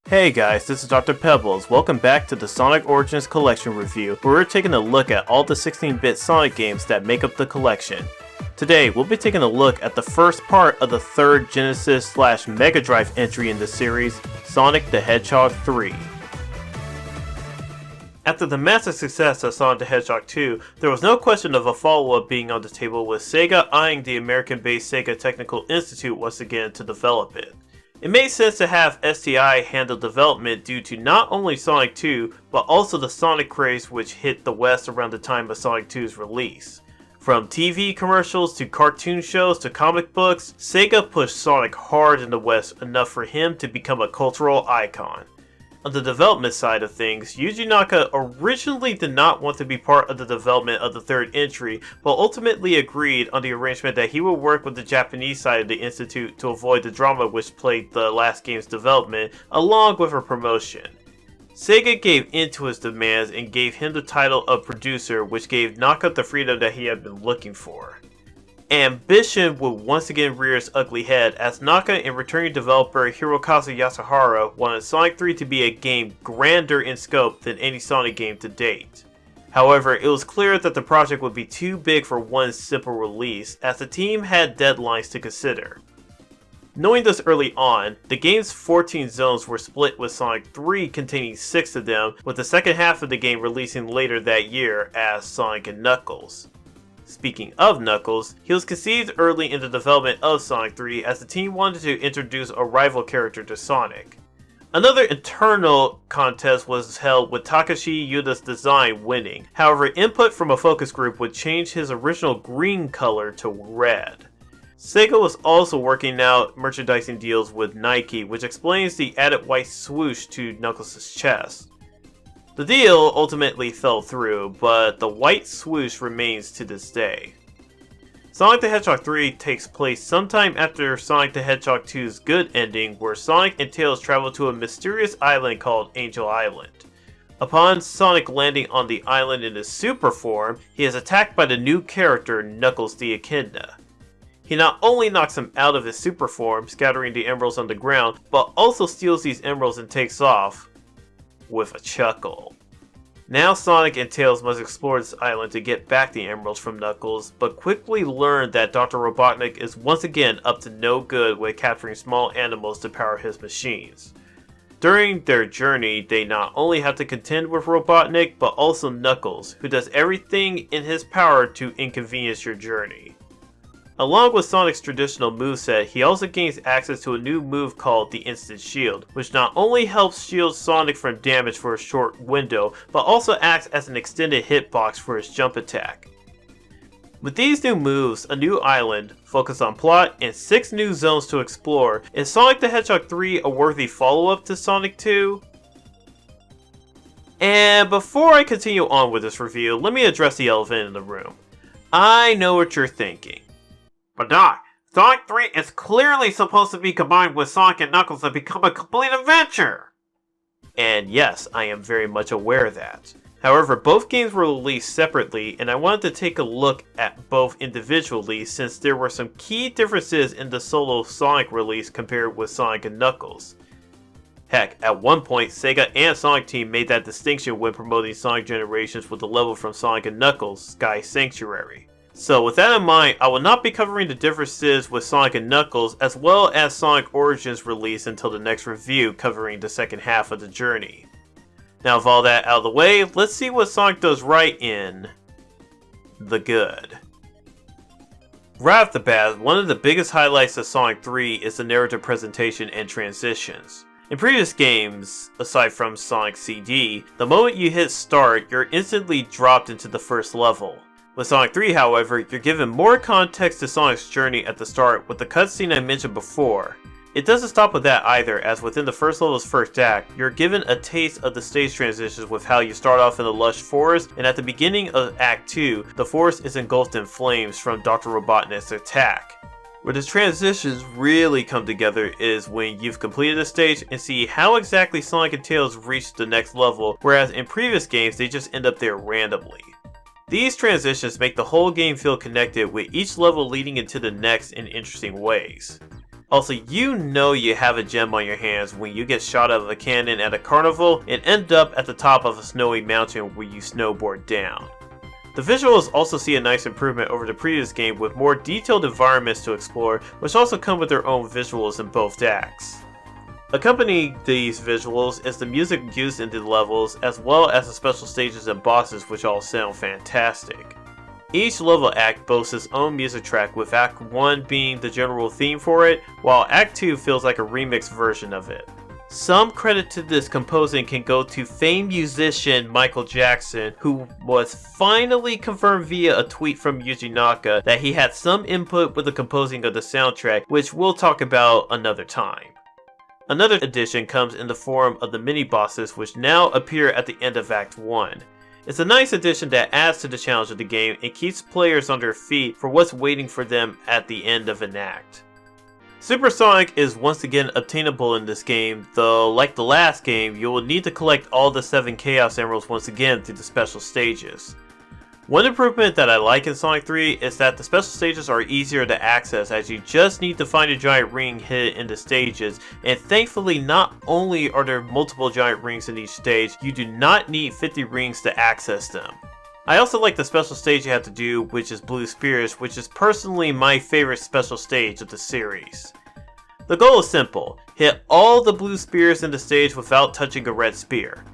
Hey guys, this is DoktorPebbles. Welcome back to the Sonic Origins Collection review, where we're taking a look at all the 16-bit Sonic games that make up the collection. Today, we'll be taking a look at the first part of the third Genesis/Mega Drive entry in the series, Sonic the Hedgehog 3. After the massive success of Sonic the Hedgehog 2, there was no question of a follow-up being on the table, with Sega eyeing the American-based Sega Technical Institute once again to develop it. It made sense to have STI handle development due to not only Sonic 2, but also the Sonic craze which hit the West around the time of Sonic 2's release. From TV commercials to cartoon shows to comic books, Sega pushed Sonic hard in the West enough for him to become a cultural icon. On the development side of things, Yuji Naka originally did not want to be part of the development of the third entry, but ultimately agreed on the arrangement that he would work with the Japanese side of the Institute to avoid the drama which plagued the last game's development, along with a promotion. Sega gave in to his demands and gave him the title of producer, which gave Naka the freedom that he had been looking for. Ambition would once again rear its ugly head as Naka and returning developer Hirokazu Yasuhara wanted Sonic 3 to be a game grander in scope than any Sonic game to date. However, it was clear that the project would be too big for one simple release, as the team had deadlines to consider. Knowing this early on, the game's 14 zones were split, with Sonic 3 containing 6 of them, with the second half of the game releasing later that year as Sonic and Knuckles. Speaking of Knuckles, he was conceived early in the development of Sonic 3 as the team wanted to introduce a rival character to Sonic. Another internal contest was held with Takashi Yuda's design winning. However, input from a focus group would change his original green color to red. Sega was also working out merchandising deals with Nike, which explains the added white swoosh to Knuckles' chest. The deal ultimately fell through, but the white swoosh remains to this day. Sonic the Hedgehog 3 takes place sometime after Sonic the Hedgehog 2's good ending, where Sonic and Tails travel to a mysterious island called Angel Island. Upon Sonic landing on the island in his super form, he is attacked by the new character Knuckles the Echidna. He not only knocks him out of his super form, scattering the emeralds on the ground, but also steals these emeralds and takes off with a chuckle. Now Sonic and Tails must explore this island to get back the emeralds from Knuckles, but quickly learn that Dr. Robotnik is once again up to no good with capturing small animals to power his machines. During their journey, they not only have to contend with Robotnik, but also Knuckles, who does everything in his power to inconvenience your journey. Along with Sonic's traditional moveset, he also gains access to a new move called the Instant Shield, which not only helps shield Sonic from damage for a short window, but also acts as an extended hitbox for his jump attack. With these new moves, a new island, focus on plot, and 6 new zones to explore, is Sonic the Hedgehog 3 a worthy follow-up to Sonic 2? And before I continue on with this review, let me address the elephant in the room. I know what you're thinking. But Doc, Sonic 3 is clearly supposed to be combined with Sonic and Knuckles to become a complete adventure! And yes, I am very much aware of that. However, both games were released separately, and I wanted to take a look at both individually since there were some key differences in the solo Sonic release compared with Sonic and Knuckles. Heck, at one point, Sega and Sonic Team made that distinction when promoting Sonic Generations with the level from Sonic and Knuckles, Sky Sanctuary. So with that in mind, I will not be covering the differences with Sonic and Knuckles as well as Sonic Origins release until the next review covering the second half of the journey. Now with all that out of the way, let's see what Sonic does right in the good. Right off the bat, one of the biggest highlights of Sonic 3 is the narrative presentation and transitions. In previous games, aside from Sonic CD, the moment you hit start, you're instantly dropped into the first level. With Sonic 3, however, you're given more context to Sonic's journey at the start with the cutscene I mentioned before. It doesn't stop with that either, as within the first level's first act, you're given a taste of the stage transitions with how you start off in the lush forest, and at the beginning of Act 2, the forest is engulfed in flames from Dr. Robotnik's attack. Where the transitions really come together is when you've completed a stage and see how exactly Sonic and Tails reach the next level, whereas in previous games they just end up there randomly. These transitions make the whole game feel connected, with each level leading into the next in interesting ways. Also, you know you have a gem on your hands when you get shot out of a cannon at a carnival and end up at the top of a snowy mountain where you snowboard down. The visuals also see a nice improvement over the previous game with more detailed environments to explore, which also come with their own visuals in both acts. Accompanying these visuals is the music used in the levels, as well as the special stages and bosses, which all sound fantastic. Each level act boasts its own music track, with Act 1 being the general theme for it, while Act 2 feels like a remixed version of it. Some credit to this composing can go to famed musician Michael Jackson, who was finally confirmed via a tweet from Yuji Naka that he had some input with the composing of the soundtrack, which we'll talk about another time. Another addition comes in the form of the mini-bosses, which now appear at the end of Act 1. It's a nice addition that adds to the challenge of the game and keeps players on their feet for what's waiting for them at the end of an act. Supersonic is once again obtainable in this game, though like the last game, you will need to collect all the 7 Chaos Emeralds once again through the special stages. One improvement that I like in Sonic 3 is that the special stages are easier to access, as you just need to find a giant ring hidden in the stages, and thankfully not only are there multiple giant rings in each stage, you do not need 50 rings to access them. I also like the special stage you have to do, which is Blue Spears, which is personally my favorite special stage of the series. The goal is simple: hit all the blue spears in the stage without touching a red spear.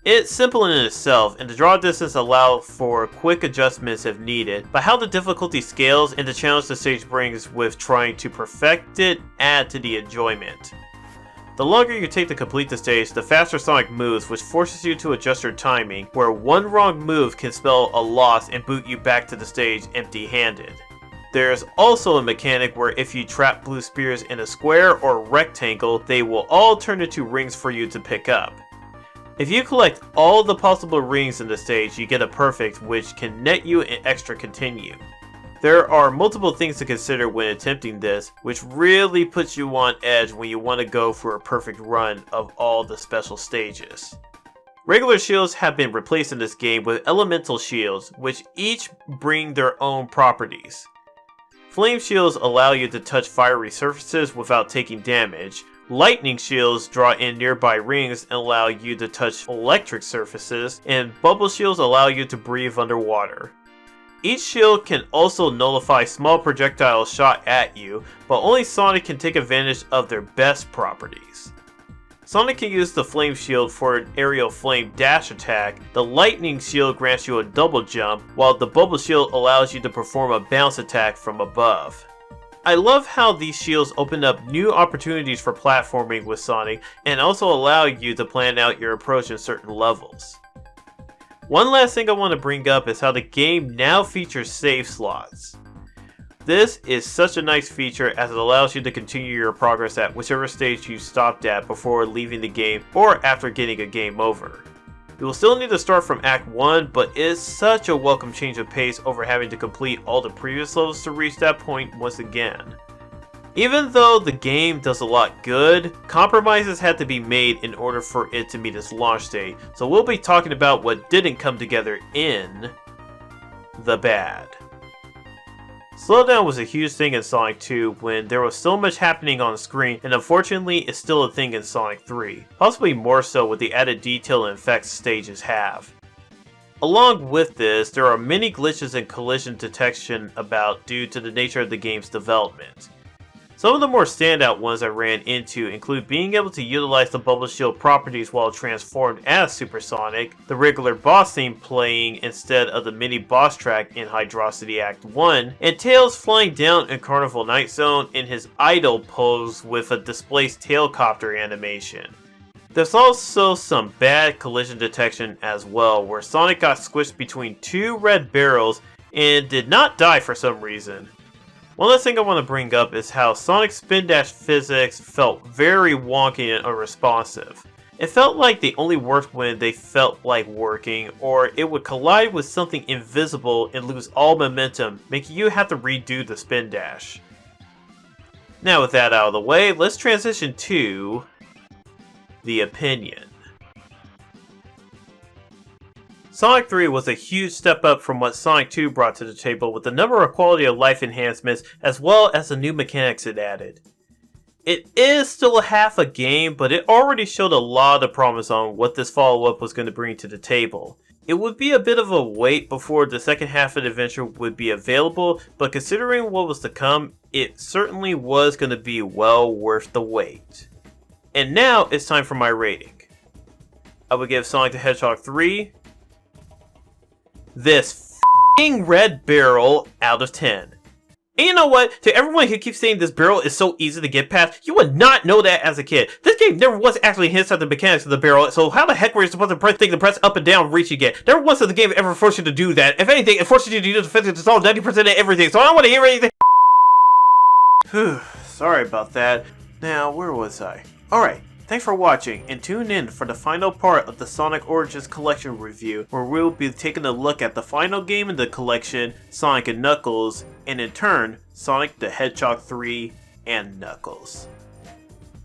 It's simple in itself, and the draw distance allows for quick adjustments if needed, but how the difficulty scales and the challenge the stage brings with trying to perfect it add to the enjoyment. The longer you take to complete the stage, the faster Sonic moves, which forces you to adjust your timing, where one wrong move can spell a loss and boot you back to the stage empty-handed. There's also a mechanic where if you trap blue spears in a square or rectangle, they will all turn into rings for you to pick up. If you collect all the possible rings in the stage, you get a perfect, which can net you an extra continue. There are multiple things to consider when attempting this, which really puts you on edge when you want to go for a perfect run of all the special stages. Regular shields have been replaced in this game with elemental shields, which each bring their own properties. Flame shields allow you to touch fiery surfaces without taking damage. Lightning shields draw in nearby rings and allow you to touch electric surfaces, and bubble shields allow you to breathe underwater. Each shield can also nullify small projectiles shot at you, but only Sonic can take advantage of their best properties. Sonic can use the Flame Shield for an aerial flame dash attack, the Lightning Shield grants you a double jump, while the Bubble Shield allows you to perform a bounce attack from above. I love how these shields open up new opportunities for platforming with Sonic and also allow you to plan out your approach in certain levels. One last thing I want to bring up is how the game now features save slots. This is such a nice feature as it allows you to continue your progress at whichever stage you stopped at before leaving the game or after getting a game over. You will still need to start from Act 1, but it is such a welcome change of pace over having to complete all the previous levels to reach that point once again. Even though the game does a lot good, compromises had to be made in order for it to meet its launch date, so we'll be talking about what didn't come together in the bad. Slowdown was a huge thing in Sonic 2 when there was so much happening on screen, and unfortunately it's still a thing in Sonic 3, possibly more so with the added detail and effects stages have. Along with this, there are many glitches and collision detection about due to the nature of the game's development. Some of the more standout ones I ran into include being able to utilize the Bubble Shield properties while transformed as Supersonic, the regular boss theme playing instead of the mini boss track in Hydrocity Act 1, and Tails flying down in Carnival Night Zone in his idle pose with a displaced tailcopter animation. There's also some bad collision detection as well, where Sonic got squished between two red barrels and did not die for some reason. One last thing I want to bring up is how Sonic's spin dash physics felt very wonky and unresponsive. It felt like they only worked when they felt like working, or it would collide with something invisible and lose all momentum, making you have to redo the spin dash. Now with that out of the way, let's transition to the opinion. Sonic 3 was a huge step up from what Sonic 2 brought to the table with a number of quality of life enhancements as well as the new mechanics it added. It is still a half a game, but it already showed a lot of promise on what this follow-up was going to bring to the table. It would be a bit of a wait before the second half of the adventure would be available, but considering what was to come, it certainly was going to be well worth the wait. And now it's time for my rating. I would give Sonic the Hedgehog 3 this f***ing red barrel out of 10. And you know what? To everyone who keeps saying this barrel is so easy to get past, you would not know that as a kid. This game never once actually hints at the mechanics of the barrel, so how the heck were you supposed to press up and down reach again? Never once has the game ever forced you to do that. If anything, it forces you to use the physics to solve 90% of everything, so I don't want to hear anything. Whew, sorry about that. Now, where was I? Alright. Thanks for watching, and tune in for the final part of the Sonic Origins Collection review, where we'll be taking a look at the final game in the collection, Sonic & Knuckles, and in turn, Sonic the Hedgehog 3 and Knuckles.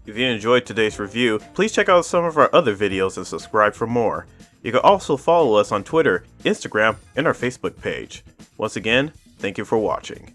If you enjoyed today's review, please check out some of our other videos and subscribe for more. You can also follow us on Twitter, Instagram, and our Facebook page. Once again, thank you for watching.